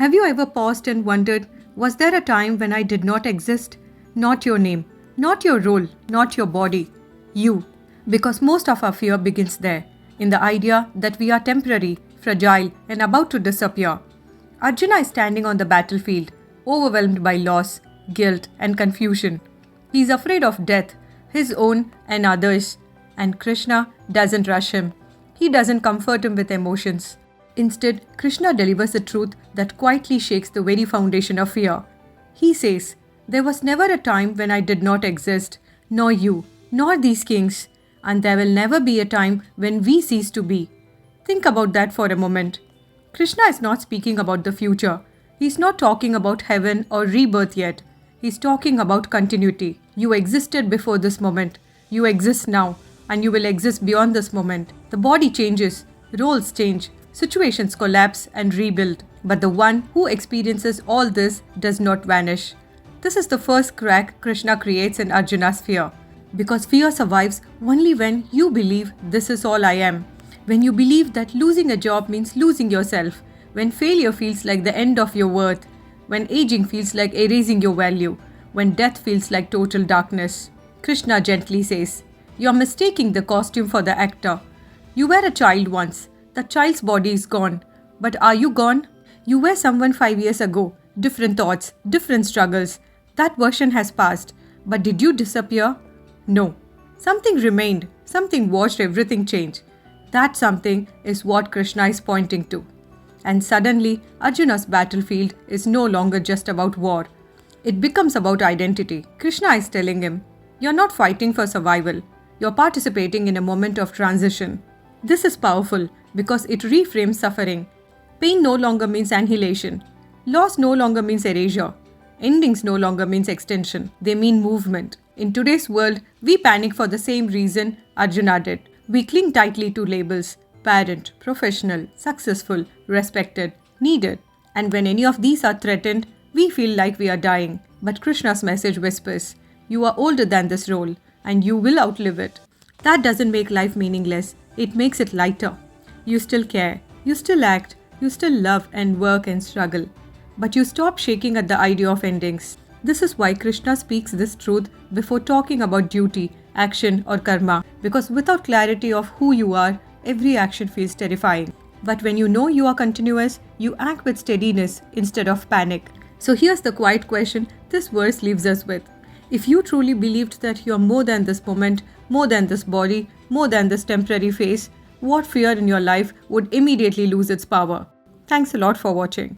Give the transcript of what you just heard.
Have you ever paused and wondered, was there a time when I did not exist? Not your name, not your role, not your body. You. Because most of our fear begins there, in the idea that we are temporary, fragile, and about to disappear. Arjuna is standing on the battlefield, overwhelmed by loss, guilt, and confusion. He is afraid of death, his own and others, and Krishna doesn't rush him. He doesn't comfort him with emotions. Instead, Krishna delivers a truth that quietly shakes the very foundation of fear. He says, "There was never a time when I did not exist, nor you, nor these kings, and there will never be a time when we cease to be." Think about that for a moment. Krishna is not speaking about the future. He is not talking about heaven or rebirth yet. He is talking about continuity. You existed before this moment. You exist now, and you will exist beyond this moment. The body changes, roles change, situations collapse and rebuild. But the one who experiences all this does not vanish. This is the first crack Krishna creates in Arjuna's fear. Because fear survives only when you believe this is all I am. When you believe that losing a job means losing yourself. When failure feels like the end of your worth. When aging feels like erasing your value. When death feels like total darkness. Krishna gently says, "You're mistaking the costume for the actor. You were a child once. The child's body is gone. But are you gone? You were someone 5 years ago. Different thoughts, different struggles. That version has passed. But did you disappear? No. Something remained. Something watched everything change. That something is what Krishna is pointing to." And suddenly, Arjuna's battlefield is no longer just about war. It becomes about identity. Krishna is telling him, "You're not fighting for survival. You're participating in a moment of transition." This is powerful because it reframes suffering. Pain no longer means annihilation. Loss no longer means erasure. Endings no longer means extension. They mean movement. In today's world, we panic for the same reason Arjuna did. We cling tightly to labels: parent, professional, successful, respected, needed. And when any of these are threatened, we feel like we are dying. But Krishna's message whispers, "You are older than this role, and you will outlive it." That doesn't make life meaningless. It makes it lighter. You still care. You still act. You still love and work and struggle. But you stop shaking at the idea of endings. This is why Krishna speaks this truth before talking about duty, action, or karma. Because without clarity of who you are, every action feels terrifying. But when you know you are continuous, you act with steadiness instead of panic. So here's the quiet question this verse leaves us with. If you truly believed that you are more than this moment, more than this body, more than this temporary phase, what fear in your life would immediately lose its power? Thanks a lot for watching.